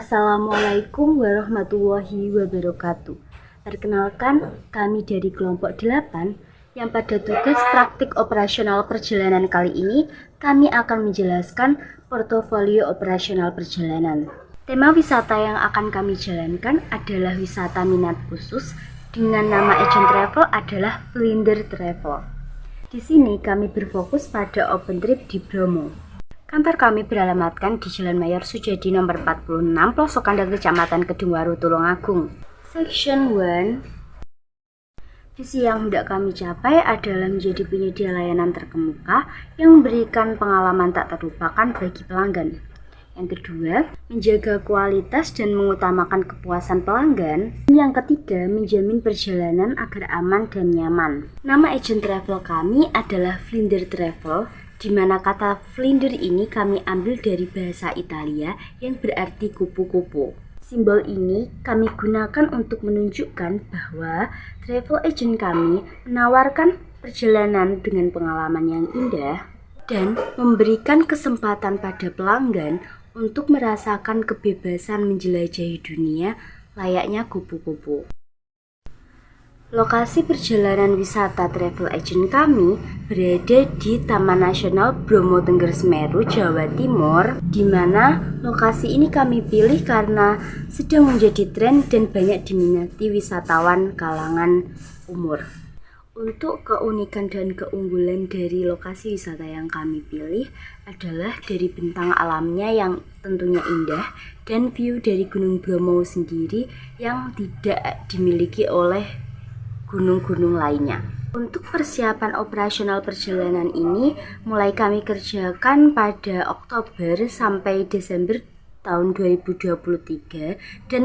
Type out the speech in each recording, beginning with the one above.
Assalamualaikum warahmatullahi wabarakatuh. Perkenalkan, kami dari kelompok 8 yang pada tugas praktik operasional perjalanan kali ini kami akan menjelaskan portofolio operasional perjalanan. Tema wisata yang akan kami jalankan adalah wisata minat khusus dengan nama agent travel adalah Vlinder Travel. Di sini kami berfokus pada open trip di Bromo. Kantor kami beralamatkan di Jalan Mayor Sujadi nomor 46, Pelosok Kandang, Kecamatan Kedungwaru, Tulungagung. Section 1. Visi yang hendak kami capai adalah menjadi penyedia layanan terkemuka yang memberikan pengalaman tak terlupakan bagi pelanggan. Yang kedua, menjaga kualitas dan mengutamakan kepuasan pelanggan. Dan yang ketiga, menjamin perjalanan agar aman dan nyaman. Nama agent travel kami adalah Vlinder Travel, di mana kata Vlinder ini kami ambil dari bahasa Italia yang berarti kupu-kupu. Simbol ini kami gunakan untuk menunjukkan bahwa travel agent kami menawarkan perjalanan dengan pengalaman yang indah dan memberikan kesempatan pada pelanggan untuk merasakan kebebasan menjelajahi dunia layaknya kupu-kupu. Lokasi perjalanan wisata travel agent kami berada di Taman Nasional Bromo Tengger Semeru, Jawa Timur, di mana lokasi ini kami pilih karena sedang menjadi tren dan banyak diminati wisatawan kalangan umur. Untuk keunikan dan keunggulan dari lokasi wisata yang kami pilih adalah dari bentang alamnya yang tentunya indah dan view dari Gunung Bromo sendiri yang tidak dimiliki oleh gunung-gunung lainnya. Untuk persiapan operasional perjalanan ini mulai kami kerjakan pada Oktober sampai Desember tahun 2023 dan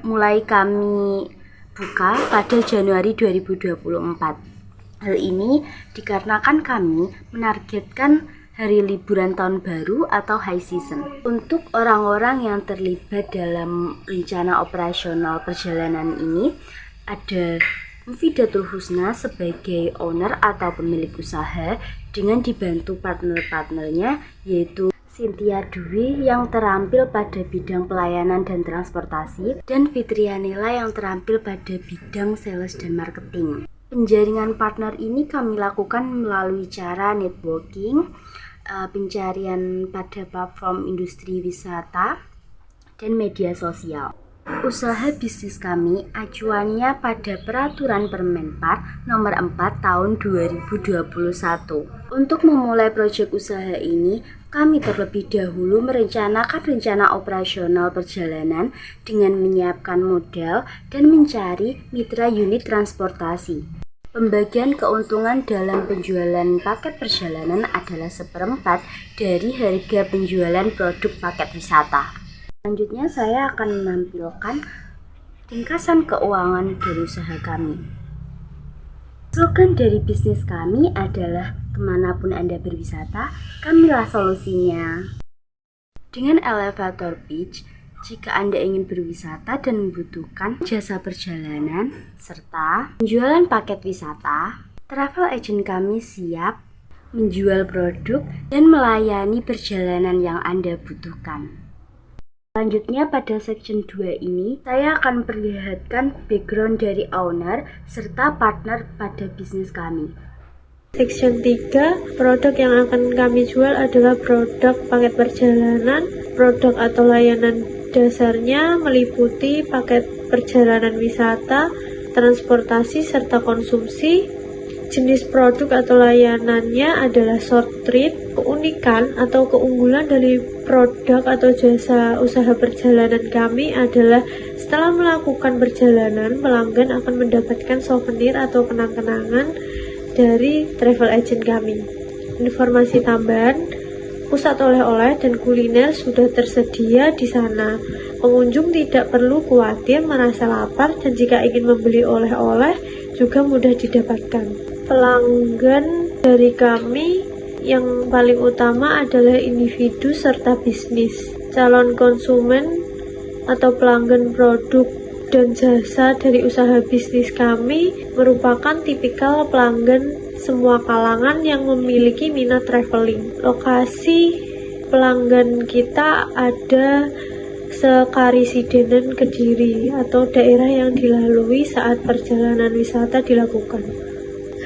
mulai kami buka pada Januari 2024. Hal ini dikarenakan kami menargetkan hari liburan tahun baru atau high season. Untuk orang-orang yang terlibat dalam rencana operasional perjalanan ini ada Mufidatul Husna sebagai owner atau pemilik usaha dengan dibantu partner-partnernya yaitu Cynthia Dwi yang terampil pada bidang pelayanan dan transportasi dan Fitrianela yang terampil pada bidang sales dan marketing. Penjaringan partner ini kami lakukan melalui cara networking, pencarian pada platform industri wisata, dan media sosial. Usaha bisnis kami acuannya pada Peraturan Permenpar Nomor 4 Tahun 2021. Untuk memulai proyek usaha ini, kami terlebih dahulu merencanakan rencana operasional perjalanan dengan menyiapkan modal dan mencari mitra unit transportasi. Pembagian keuntungan dalam penjualan paket perjalanan adalah 1/4 dari harga penjualan produk paket wisata. Selanjutnya saya akan menampilkan ringkasan keuangan dari usaha kami. Slogan dari bisnis kami adalah kemanapun Anda berwisata, kamilah solusinya. Dengan elevator pitch, jika Anda ingin berwisata dan membutuhkan jasa perjalanan serta penjualan paket wisata, travel agent kami siap menjual produk dan melayani perjalanan yang Anda butuhkan. Selanjutnya pada section 2 ini, saya akan memperlihatkan background dari owner serta partner pada bisnis kami. Section 3, produk yang akan kami jual adalah produk paket perjalanan. Produk atau layanan dasarnya meliputi paket perjalanan wisata, transportasi, serta konsumsi. Jenis produk atau layanannya adalah short trip. Keunikan atau keunggulan dari produk atau jasa usaha perjalanan kami adalah setelah melakukan perjalanan, pelanggan akan mendapatkan souvenir atau kenang-kenangan dari travel agent kami. Informasi tambahan, pusat oleh-oleh dan kuliner sudah tersedia di sana. Pengunjung tidak perlu khawatir merasa lapar dan jika ingin membeli oleh-oleh juga mudah didapatkan. Pelanggan dari kami yang paling utama adalah individu serta bisnis. Calon konsumen atau pelanggan produk dan jasa dari usaha bisnis kami merupakan tipikal pelanggan semua kalangan yang memiliki minat traveling. Lokasi pelanggan kita ada sekarisidenan Kediri atau daerah yang dilalui saat perjalanan wisata dilakukan.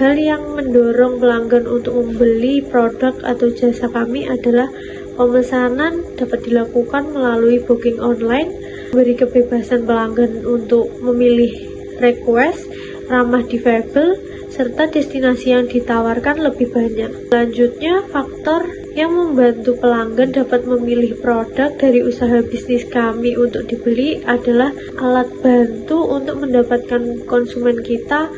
Hal yang mendorong pelanggan untuk membeli produk atau jasa kami adalah pemesanan dapat dilakukan melalui booking online, beri kebebasan pelanggan untuk memilih request, ramah difabel, serta destinasi yang ditawarkan lebih banyak. Selanjutnya, faktor yang membantu pelanggan dapat memilih produk dari usaha bisnis kami untuk dibeli adalah alat bantu untuk mendapatkan konsumen kita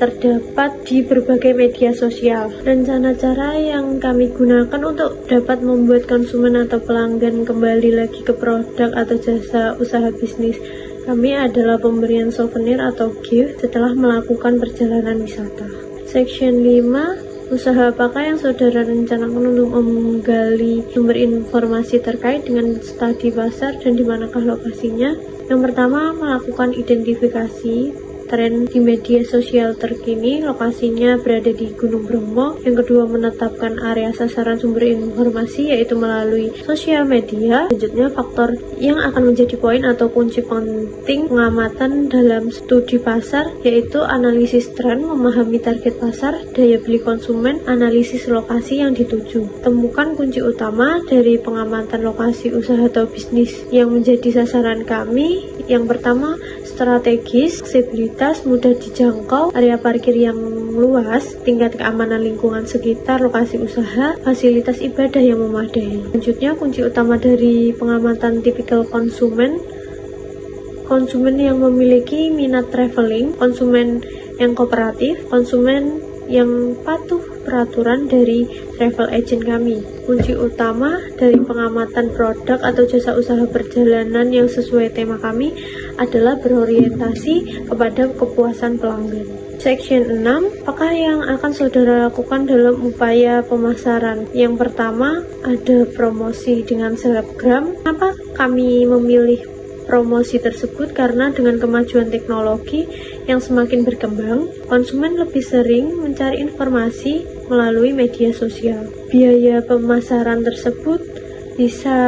terdapat di berbagai media sosial. Rencana cara yang kami gunakan untuk dapat membuat konsumen atau pelanggan kembali lagi ke produk atau jasa usaha bisnis kami adalah pemberian souvenir atau gift setelah melakukan perjalanan wisata. Section 5, usaha apakah yang saudara rencanakan untuk menggali sumber informasi terkait dengan studi pasar dan di manakah lokasinya? Yang pertama, melakukan identifikasi tren di media sosial terkini, lokasinya berada di Gunung Bromo. Yang kedua, menetapkan area sasaran sumber informasi yaitu melalui sosial media. Selanjutnya, faktor yang akan menjadi poin atau kunci penting pengamatan dalam studi pasar yaitu analisis tren, memahami target pasar, daya beli konsumen, analisis lokasi yang dituju. Temukan kunci utama dari pengamatan lokasi usaha atau bisnis yang menjadi sasaran kami. Yang pertama, strategis, aksesibilitas, mudah dijangkau, area parkir yang luas, tingkat keamanan lingkungan sekitar lokasi usaha, fasilitas ibadah yang memadai. Selanjutnya, kunci utama dari pengamatan tipikal konsumen yang memiliki minat traveling, konsumen yang kooperatif, konsumen yang patuh peraturan dari travel agent kami. Kunci utama dari pengamatan produk atau jasa usaha perjalanan yang sesuai tema kami adalah berorientasi kepada kepuasan pelanggan. Section 6, apakah yang akan saudara lakukan dalam upaya pemasaran? Yang pertama, ada promosi dengan selebgram. Kenapa kami memilih promosi tersebut? Karena dengan kemajuan teknologi yang semakin berkembang, konsumen lebih sering mencari informasi melalui media sosial. Biaya pemasaran tersebut bisa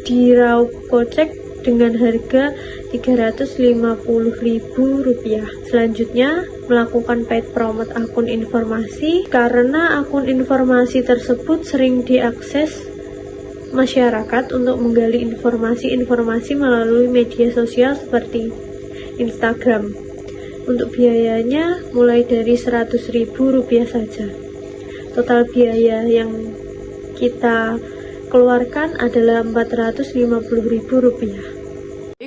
diraup gocek dengan harga Rp350.000. Selanjutnya, melakukan paid promote akun informasi karena akun informasi tersebut sering diakses masyarakat untuk menggali informasi melalui media sosial seperti Instagram. Untuk biayanya mulai dari Rp100.000 saja. Total biaya yang kita keluarkan adalah Rp450.000.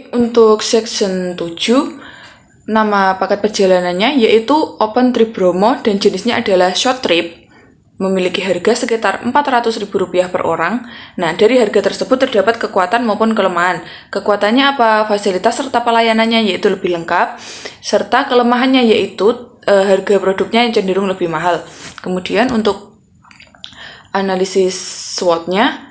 Untuk section 7, nama paket perjalanannya yaitu Open Trip Bromo dan jenisnya adalah short trip. Memiliki harga sekitar Rp400.000 per orang. Nah, dari harga tersebut terdapat kekuatan maupun kelemahan. Kekuatannya apa? Fasilitas serta pelayanannya yaitu lebih lengkap, serta kelemahannya yaitu harga produknya yang cenderung lebih mahal. Kemudian untuk analisis SWOT-nya,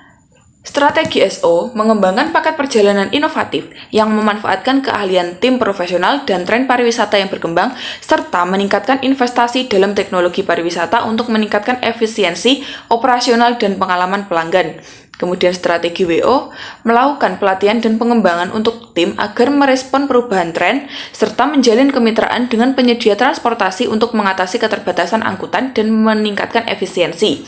strategi SO mengembangkan paket perjalanan inovatif yang memanfaatkan keahlian tim profesional dan tren pariwisata yang berkembang, serta meningkatkan investasi dalam teknologi pariwisata untuk meningkatkan efisiensi operasional dan pengalaman pelanggan. Kemudian strategi WO melakukan pelatihan dan pengembangan untuk tim agar merespon perubahan tren, serta menjalin kemitraan dengan penyedia transportasi untuk mengatasi keterbatasan angkutan dan meningkatkan efisiensi.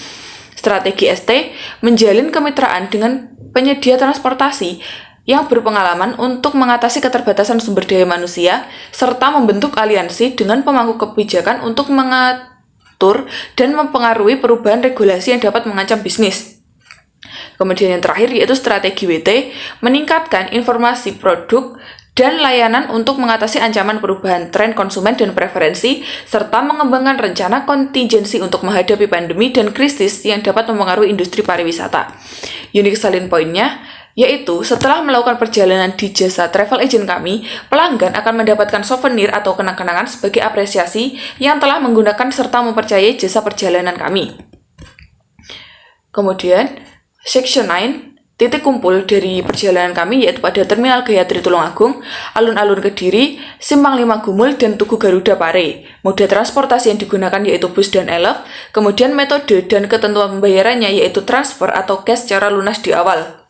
Strategi ST menjalin kemitraan dengan penyedia transportasi yang berpengalaman untuk mengatasi keterbatasan sumber daya manusia, serta membentuk aliansi dengan pemangku kebijakan untuk mengatur dan mempengaruhi perubahan regulasi yang dapat mengancam bisnis. Kemudian yang terakhir yaitu strategi WT, meningkatkan informasi produk dan layanan untuk mengatasi ancaman perubahan tren konsumen dan preferensi, serta mengembangkan rencana kontingensi untuk menghadapi pandemi dan krisis yang dapat mempengaruhi industri pariwisata. Unique selling point-nya yaitu setelah melakukan perjalanan di jasa travel agent kami, pelanggan akan mendapatkan souvenir atau kenang-kenangan sebagai apresiasi yang telah menggunakan serta mempercayai jasa perjalanan kami. Kemudian, Section 9, titik kumpul dari perjalanan kami yaitu pada Terminal Gayatri Tulungagung, Alun-Alun Kediri, Simpang 5 Gumul, dan Tugu Garuda Pare. Moda transportasi yang digunakan yaitu bus dan elf, kemudian metode dan ketentuan pembayarannya yaitu transfer atau cash secara lunas di awal.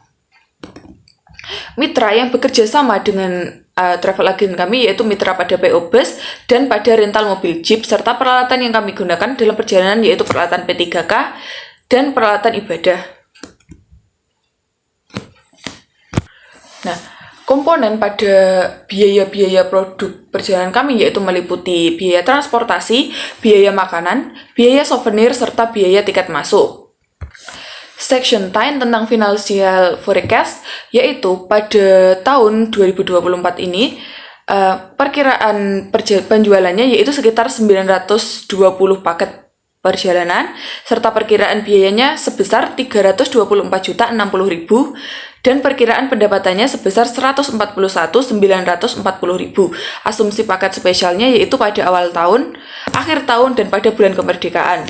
Mitra yang bekerja sama dengan travel agent kami yaitu mitra pada PO Bus dan pada rental mobil Jeep, serta peralatan yang kami gunakan dalam perjalanan yaitu peralatan P3K dan peralatan ibadah. Nah, komponen pada biaya-biaya produk perjalanan kami yaitu meliputi biaya transportasi, biaya makanan, biaya souvenir, serta biaya tiket masuk. Section 10 tentang financial forecast, yaitu pada tahun 2024 ini perkiraan penjualannya yaitu sekitar 920 paket perjalanan, serta perkiraan biayanya sebesar 324.060.000 dan perkiraan pendapatannya sebesar 141.940.000. Asumsi paket spesialnya yaitu pada awal tahun, akhir tahun, dan pada bulan kemerdekaan.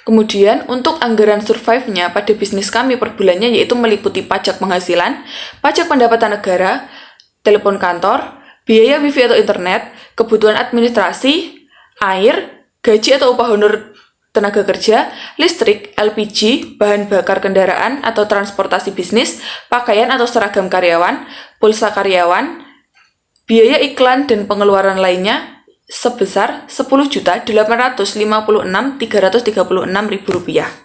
Kemudian, untuk anggaran survive-nya pada bisnis kami per bulannya yaitu meliputi pajak penghasilan, pajak pendapatan negara, telepon kantor, biaya wifi atau internet, kebutuhan administrasi, air, gaji atau upah honor tenaga kerja, listrik, LPG, bahan bakar kendaraan atau transportasi bisnis, pakaian atau seragam karyawan, pulsa karyawan, biaya iklan dan pengeluaran lainnya sebesar Rp10.856.336.000.